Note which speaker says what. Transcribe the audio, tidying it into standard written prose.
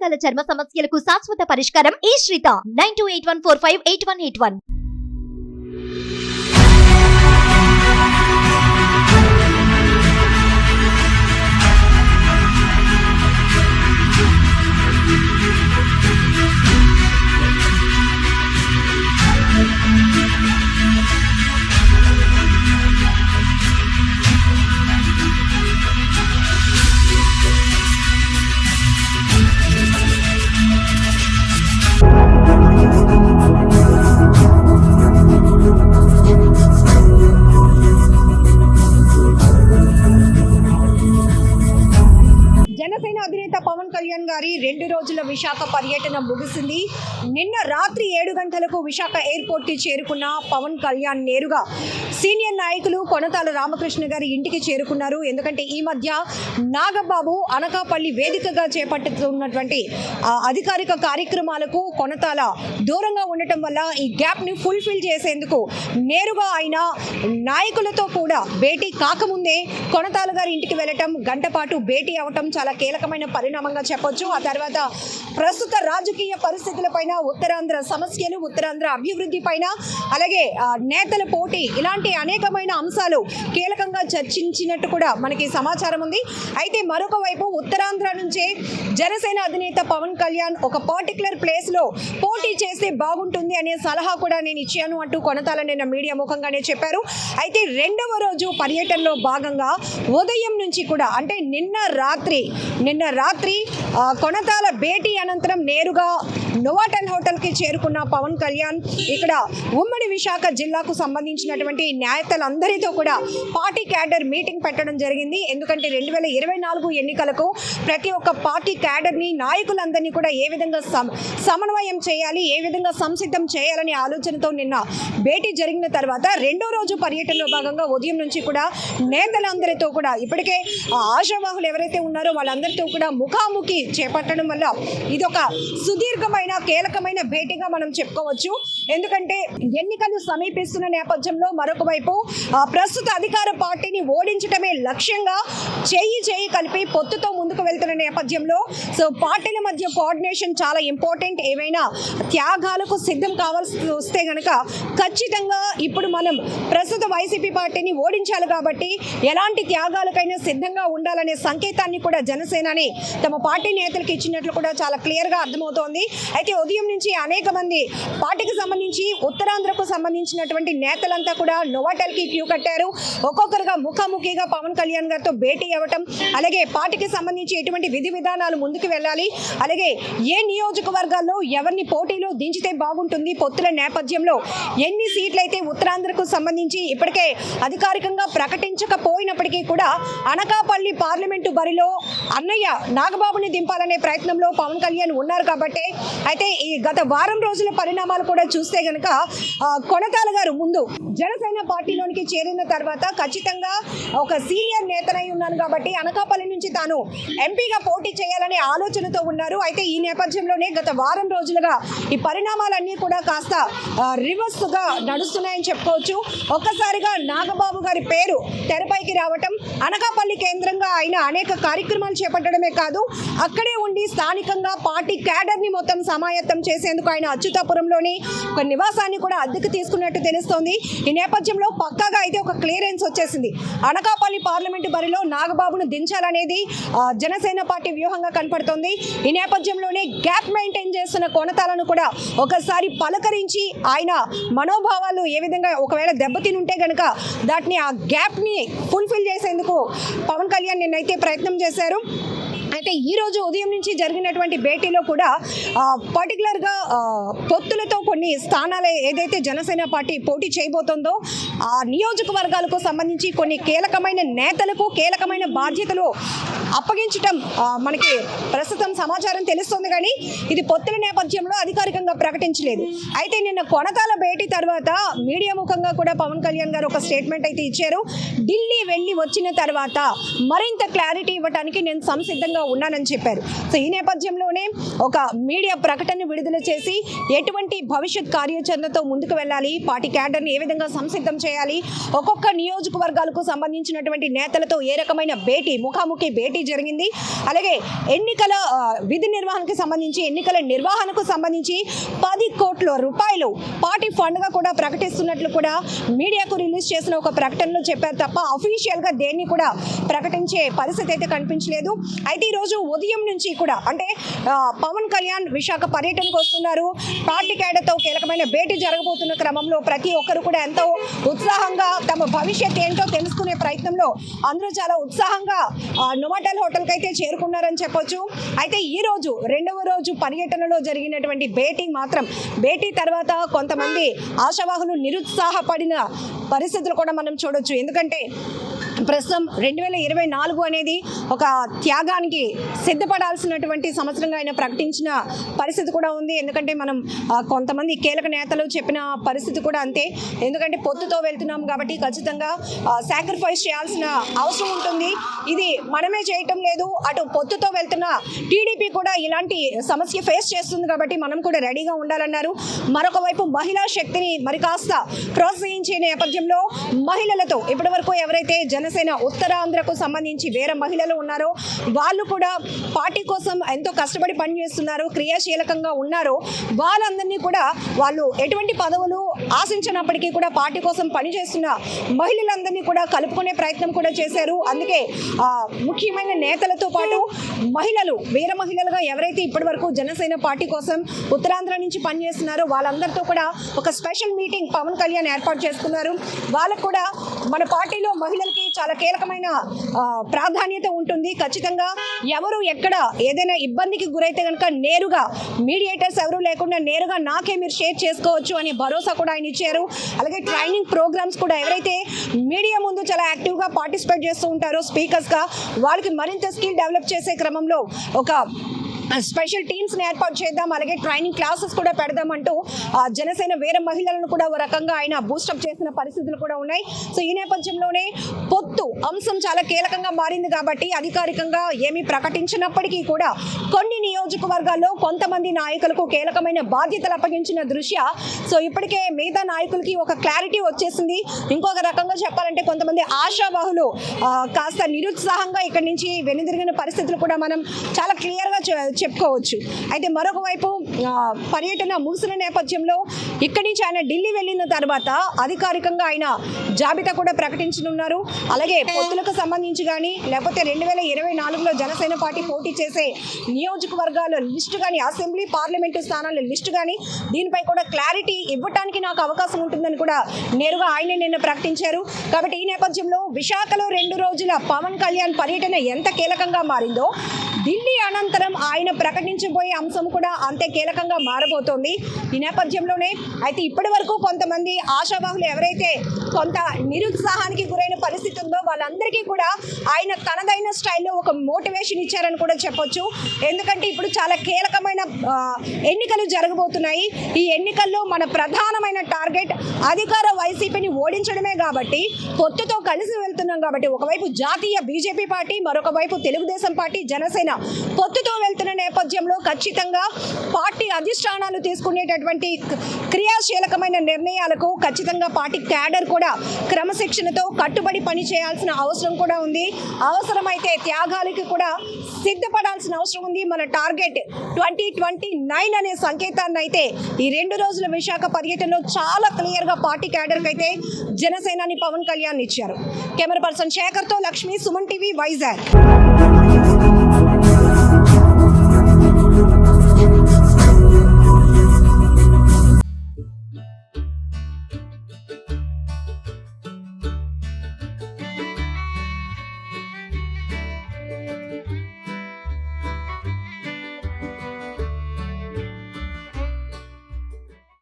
Speaker 1: రకాల చర్మ సమస్యలకు శాశ్వత పరిష్కారం ఈ శ్రీత 9281458181.
Speaker 2: జనసేన అధినేత పవన్ కళ్యాణ్ గారి 2 రోజుల విశాఖ పర్యటన ముగిసింది. నిన్న రాత్రి 7 గంటలకు విశాఖ ఎయిర్పోర్ట్ కి చేరుకున్న పవన్ కళ్యాణ్ నేరుగా సీనియర్ నాయకులు కొనతాల రామకృష్ణ గారి ఇంటికి చేరుకున్నారు. ఎందుకంటే ఈ మధ్య నాగబాబు అనకాపల్లి వేదికగా చేపట్టుతున్నటువంటి అధికారిక కార్యక్రమాలకు కొనతాల దూరంగా ఉండటం వల్ల ఈ గ్యాప్ ని ఫుల్ఫిల్ చేసేందుకు నేరుగా ఆయన నాయకులతో కూడా భేటీ కాకముందే కొనతాల గారి ఇంటికి వెళ్ళటం, గంట పాటు భేటీ అవటం చాలా కీలకమైన పరిణామంగా చెప్పొచ్చు. ఆ తర్వాత ప్రస్తుత రాజకీయ పరిస్థితులపైన, ఉత్తరాంధ్ర సమస్యలు, ఉత్తరాంధ్ర అభివృద్ధి పైన, అలాగే నేతల పోటీ, ఇలాంటి అనేకమైన అంశాలు కీలకంగా చర్చించినట్టు కూడా మనకి సమాచారం ఉంది. అయితే మరొక వైపు ఉత్తరాంధ్ర నుంచే జనసేన అధినేత పవన్ కళ్యాణ్ ఒక పర్టికులర్ ప్లేస్ లో పోటీ చేస్తే బాగుంటుంది అనే సలహా కూడా నేను ఇచ్చాను అంటూ కొనతాల నిన్న మీడియా ముఖంగానే చెప్పారు. అయితే 2వ రోజు పర్యటనలో భాగంగా ఉదయం నుంచి కూడా అంటే నిన్న రాత్రి కొనతాల భేటీ అనంతరం నేరుగా నోవాటెల్ హోటల్కి చేరుకున్న పవన్ కళ్యాణ్ ఇక్కడ ఉమ్మడి విశాఖ జిల్లాకు సంబంధించినటువంటి నేతలందరితో కూడా పార్టీ క్యాడర్ మీటింగ్ పెట్టడం జరిగింది. ఎందుకంటే 2024 ఎన్నికలకు ప్రతి ఒక్క పార్టీ క్యాడర్ని, నాయకులందరినీ కూడా ఏ విధంగా సమన్వయం చేయాలి, ఏ విధంగా సంసిద్ధం చేయాలనే ఆలోచనతో నిన్న భేటీ జరిగిన తర్వాత 2వ రోజు పర్యటనలో భాగంగా ఉదయం నుంచి కూడా నేతలందరితో కూడా ఇప్పటికే ఆశావాహులు ఎవరైతే ఉన్నారో వాళ్ళందరితో కూడా ముఖాముఖి చేపట్టడం వల్ల ఇది ఒక సుదీర్ఘమైన కీలకమైన భేటీగా మనం చెప్పుకోవచ్చు. ఎందుకంటే ఎన్నికలు సమీపిస్తున్న నేపథ్యంలో మరొక వైపు ప్రస్తుత అధికార పార్టీని ఓడించడమే లక్ష్యంగా చేయి కలిపి పొత్తుతో ముందుకు వెళ్తున్న నేపథ్యంలో సో పార్టీల మధ్య కోఆర్డినేషన్ చాలా ఇంపార్టెంట్. ఏవైనా త్యాగాలకు సిద్ధం కావాల్సి వస్తే గనక ఖచ్చితంగా ఇప్పుడు మనం ప్రస్తుత వైసీపీ పార్టీని ఓడించాలి కాబట్టి ఎలాంటి త్యాగాలకైనా సిద్ధంగా ఉండాలనే సంకేతాన్ని కూడా జనసేనని తమ పార్టీ నేతలకు ఇచ్చినట్లు కూడా చాలా క్లియర్గా అర్థమవుతోంది. అయితే ఉదయం నుంచి అనేక మంది పార్టీకి సంబంధించి ఉత్తరాంధ్రకు సంబంధించినటువంటి నేతలంతా కూడా నోవాటెల్కి క్యూ కట్టారు. ఒక్కొక్కరుగా ముఖాముఖిగా పవన్ కళ్యాణ్ గారితో భేటీ అవ్వటం, అలాగే పార్టీకి సంబంధించి ఎటువంటి విధి విధానాలు ముందుకు వెళ్ళాలి, అలాగే ఏ నియోజకవర్గాల్లో ఎవరిని పోటీలో దించితే బాగుంటుంది, పొత్తుల నేపథ్యంలో ఎన్ని సీట్లు అయితే ఉత్తరాంధ్రకు సంబంధించి ఇప్పటికే అధికారికంగా ప్రకటించకపోయినప్పటికీ కూడా అనకాపల్లి పార్లమెంటు బరిలో అన్నయ్య నాగబాబుని దింపాలనే ప్రయత్నంలో పవన్ కళ్యాణ్ ఉన్నారు కాబట్టి అయితే ఈ గత వారం రోజుల పరిణామాలు కూడా చూస్తే గనక కొనతాల గారు ముందు జనసేన పార్టీలోనికి చేరిన తర్వాత ఖచ్చితంగా ఒక సీనియర్ నేతనై ఉన్నాను కాబట్టి అనకాపల్లి నుంచి తాను ఎంపీగా పోటీ చేయాలనే ఆలోచనతో ఉన్నారు. అయితే ఈ నేపథ్యంలోనే గత వారం రోజులుగా ఈ పరిణామాలన్నీ కూడా కాస్త రివర్స్గా నడుస్తున్నాయని చెప్పుకోవచ్చు. ఒక్కసారిగా నాగబాబు గారి పేరు తెరపైకి రావటం, అనకాపల్లి కేంద్రంగా ఆయన అనేక కార్యక్రమాలు చేపట్టడమే కాదు అక్కడే ఉండి స్థానికంగా పార్టీ క్యాడర్ని మొత్తం సమాయత్తం చేసేందుకు ఆయన అచ్యుతాపురంలోని ఒక నివాసాన్ని కూడా అద్దెకు తీసుకున్నట్టు తెలుస్తోంది. ఈ నేపథ్యంలో పక్కాగా అయితే ఒక క్లియరెన్స్ వచ్చేసింది. అనకాపల్లి పార్లమెంటు బరిలో నాగబాబును దించాలనేది జనసేన పార్టీ వ్యూహంగా కనపడుతోంది. ఈ నేపథ్యంలోనే గ్యాప్ మెయింటైన్ చేస్తున్న కొనతాలను కూడా ఒకసారి పలకరించి ఆయన మనోభావాలు ఏ విధంగా ఒకవేళ దెబ్బతిని ఉంటే గనక దాటిని ఆ గ్యాప్ని ఫుల్ఫిల్ చేసేందుకు పవన్ కళ్యాణ్ నిన్నైతే ప్రయత్నం చేశారు. అయితే ఈరోజు ఉదయం నుంచి జరిగినటువంటి భేటీలో కూడా పర్టికులర్గా పొత్తులతో కొన్ని స్థానాలు ఏదైతే జనసేన పార్టీ పోటీ చేయబోతుందో ఆ నియోజకవర్గాలకు సంబంధించి కొన్ని కీలకమైన నేతలకు కీలకమైన బాధ్యతలు అప్పగించడం మనకి ప్రస్తుతం సమాచారం తెలుస్తుంది. కానీ ఇది పొత్తుల నేపథ్యంలో అధికారికంగా ప్రకటించలేదు. అయితే నిన్న కొనతాల భేటీ తర్వాత మీడియా ముఖంగా కూడా పవన్ కళ్యాణ్ గారు ఒక స్టేట్మెంట్ అయితే ఇచ్చారు. ఢిల్లీ వెళ్ళి వచ్చిన తర్వాత మరింత క్లారిటీ ఇవ్వడానికి నేను సంసిద్ధంగా ఉన్నానని చెప్పారు. సో ఈ నేపథ్యంలోనే ఒక మీడియా ప్రకటన విడుదల చేసి ఎటువంటి భవిష్యత్ కార్యాచరణతో ముందుకు వెళ్ళాలి, పార్టీ క్యాడర్ని ఏ విధంగా సంసిద్ధం చేయాలి, ఒక్కొక్క నియోజకవర్గాలకు సంబంధించినటువంటి నేతలతో ఏ రకమైన ముఖాముఖి భేటీ జరిగింది. అలాగే ఎన్నికల విధి నిర్వహణకు సంబంధించి, ఎన్నికల నిర్వహణకు సంబంధించి 10 కోట్ల రూపాయలు పార్టీ ఫండ్గా కూడా ప్రకటిస్తున్నట్లు కూడా మీడియాకు రిలీజ్ చేసిన ఒక ప్రకటనలో చెప్పారు తప్ప అఫీషియల్గా దేన్ని కూడా ప్రకటించే పరిస్థితి అయితే కనిపించలేదు. అయితే ఈరోజు ఉదయం నుంచి కూడా అంటే పవన్ కళ్యాణ్ విశాఖ పర్యటనకు వస్తున్నారు. పార్టీ క్యాడర్తో కీలకమైన భేటీ జరగబోతున్న క్రమంలో ప్రతి ఒక్కరు కూడా ఎంతో ఉత్సాహంగా తమ భవిష్యత్ ఏంటో తెలుసుకునే ప్రయత్నంలో అందరూ చాలా ఉత్సాహంగా నోవాటెల్ హోటల్కి అయితే చేరుకున్నారని చెప్పొచ్చు. అయితే ఈ రోజు 2వ రోజు పర్యటనలో జరిగినటువంటి భేటీ తర్వాత కొంతమంది ఆశావాహులు నిరుత్సాహపడిన పరిస్థితులు కూడా మనం చూడొచ్చు. ఎందుకంటే ప్రస్తుతం 2024 అనేది ఒక త్యాగానికి సిద్ధపడాల్సినటువంటి సంవత్సరంగా ఆయన ప్రకటించిన పరిస్థితి కూడా ఉంది. ఎందుకంటే మనం కొంతమంది కీలక నేతలు చెప్పిన పరిస్థితి కూడా అంతే. ఎందుకంటే పొత్తుతో వెళ్తున్నాం కాబట్టి ఖచ్చితంగా సాక్రిఫైస్ చేయాల్సిన అవసరం ఉంటుంది. ఇది మనమే చేయటం లేదు, అటు పొత్తుతో వెళ్తున్న టీడీపీ కూడా ఇలాంటి సమస్య ఫేస్ చేస్తుంది కాబట్టి మనం కూడా రెడీగా ఉండాలన్నారు. మరొక వైపు మహిళా శక్తిని మరి కాస్త ప్రోత్సహించే నేపథ్యంలో మహిళలతో ఇప్పటి వరకు ఎవరైతే జనసేన ఉత్తరాంధ్రకు సంబంధించి వేరే మహిళలు ఉన్నారో వాళ్ళు కూడా పార్టీ కోసం ఎంతో కష్టపడి పనిచేస్తున్నారు, క్రియాశీలకంగా ఉన్నారో వాళ్ళందరినీ కూడా వాళ్ళు ఎటువంటి పదవులు ఆశించినప్పటికీ కూడా పార్టీ కోసం పనిచేస్తున్న మహిళలందరినీ కూడా కలుపుకునే ప్రయత్నం కూడా చేశారు. అందుకే ముఖ్యమైన నేతలతో పాటు మహిళలు వీర మహిళలుగా ఎవరైతే ఇప్పటి వరకు జనసేన పార్టీ కోసం ఉత్తరాంధ్ర నుంచి పనిచేస్తున్నారో వాళ్ళందరితో కూడా ఒక స్పెషల్ మీటింగ్ పవన్ కళ్యాణ్ ఏర్పాటు చేసుకున్నారు. వాళ్ళకు కూడా మన పార్టీలో మహిళలకి చాలా కీలకమైన ప్రాధాన్యత ఉంటుంది. ఖచ్చితంగా ఎవరు ఎక్కడ ఏదైనా ఇబ్బందికి గురైతే కనుక నేరుగా మీడియేటర్స్ ఎవరు లేకుండా నేరుగా నాకే మీరు షేర్ చేసుకోవచ్చు అనే భరోసా కూడా ఆయన ఇచ్చారు. అలాగే ట్రైనింగ్ ప్రోగ్రామ్స్ కూడా ఎవరైతే మీడియా ముందు చాలా యాక్టివ్గా పార్టిసిపేట్ చేస్తూ ఉంటారో స్పీకర్స్గా వాళ్ళకి మరింత స్కిల్ డెవలప్ చేసే క్రమంలో ఒక స్పెషల్ టీమ్స్ని ఏర్పాటు చేద్దాం, అలాగే ట్రైనింగ్ క్లాసెస్ కూడా పెడదామంటూ జనసేన వేరే మహిళలను కూడా ఒక రకంగా ఆయన బూస్టప్ చేసిన పరిస్థితులు కూడా ఉన్నాయి. సో ఈ నేపథ్యంలోనే పొత్తు అంశం చాలా కీలకంగా మారింది కాబట్టి అధికారికంగా ఏమీ ప్రకటించినప్పటికీ కూడా కొన్ని నియోజకవర్గాల్లో కొంతమంది నాయకులకు కీలకమైన బాధ్యతలు అప్పగించిన దృష్ట్యా సో ఇప్పటికే మిగతా నాయకులకి ఒక క్లారిటీ వచ్చేసింది. ఇంకొక రకంగా చెప్పాలంటే కొంతమంది ఆశావాహులు కాస్త నిరుత్సాహంగా ఇక్కడి నుంచి వెనుదిరిగిన పరిస్థితులు కూడా మనం చాలా క్లియర్గా చెప్పుకోవచ్చు. అయితే మరొక వైపు పర్యటన ముగిసిన నేపథ్యంలో ఇక్కడి నుంచి ఆయన ఢిల్లీ వెళ్ళిన తర్వాత అధికారికంగా ఆయన జాబితా కూడా ప్రకటించనున్నారు. అలాగే పొత్తులకు సంబంధించి కానీ లేకపోతే 2024లో జనసేన పార్టీ పోటీ చేసే నియోజకవర్గాల లిస్టు కానీ, అసెంబ్లీ పార్లమెంటు స్థానాల లిస్టు కానీ దీనిపై కూడా క్లారిటీ ఇవ్వటానికి నాకు అవకాశం ఉంటుందని కూడా నేరుగా ఆయనే నిన్న ప్రకటించారు. కాబట్టి ఈ నేపథ్యంలో విశాఖలో 2 రోజుల పవన్ కళ్యాణ్ పర్యటన ఎంత కీలకంగా మారిందో ఢిల్లీ అనంతరం ఆయన ప్రకటించబోయే అంశం కూడా అంతే కీలకంగా మారబోతోంది. ఈ నేపథ్యంలోనే అయితే ఇప్పటి వరకు కొంతమంది ఆశావాహులు ఎవరైతే కొంత నిరుత్సాహానికి గురైన పరిస్థితి ఉందో వాళ్ళందరికీ కూడా ఆయన తనదైన స్టైల్లో ఒక మోటివేషన్ ఇచ్చారని కూడా చెప్పొచ్చు. ఎందుకంటే ఇప్పుడు చాలా కీలకమైన ఎన్నికలు జరగబోతున్నాయి. ఈ ఎన్నికల్లో మన ప్రధానమైన టార్గెట్ అధికార వైసీపీని ఓడించడమే కాబట్టి పొత్తుతో కలిసి వెళ్తున్నాం కాబట్టి ఒకవైపు జాతీయ బీజేపీ పార్టీ, మరొక వైపు తెలుగుదేశం పార్టీ, జనసేన పొత్తుతో వెళ్తున్న నేపథ్యంలో ఖచ్చితంగా పార్టీ అధిష్టానాలు తీసుకునేటటువంటి క్రియాశీలకమైన నిర్ణయాలకు ఖచ్చితంగా పార్టీ క్యాడర్ కూడా క్రమశిక్షణతో కట్టుబడి పని చేయాల్సిన అవసరం కూడా ఉంది. అవసరమైతే త్యాగాలకి కూడా సిద్ధపడాల్సిన అవసరం ఉంది. మన టార్గెట్ 2029 అనే సంకేతాన్ని అయితే ఈ 2 రోజుల విశాఖ పర్యటనలో చాలా క్లియర్గా పార్టీ క్యాడర్కి అయితే జనసేనాని పవన్ కళ్యాణ్ ఇచ్చారు. కెమెరా పర్సన్ శేఖర్తో లక్ష్మి, సుమన్ టీవీ, వైజాగ్.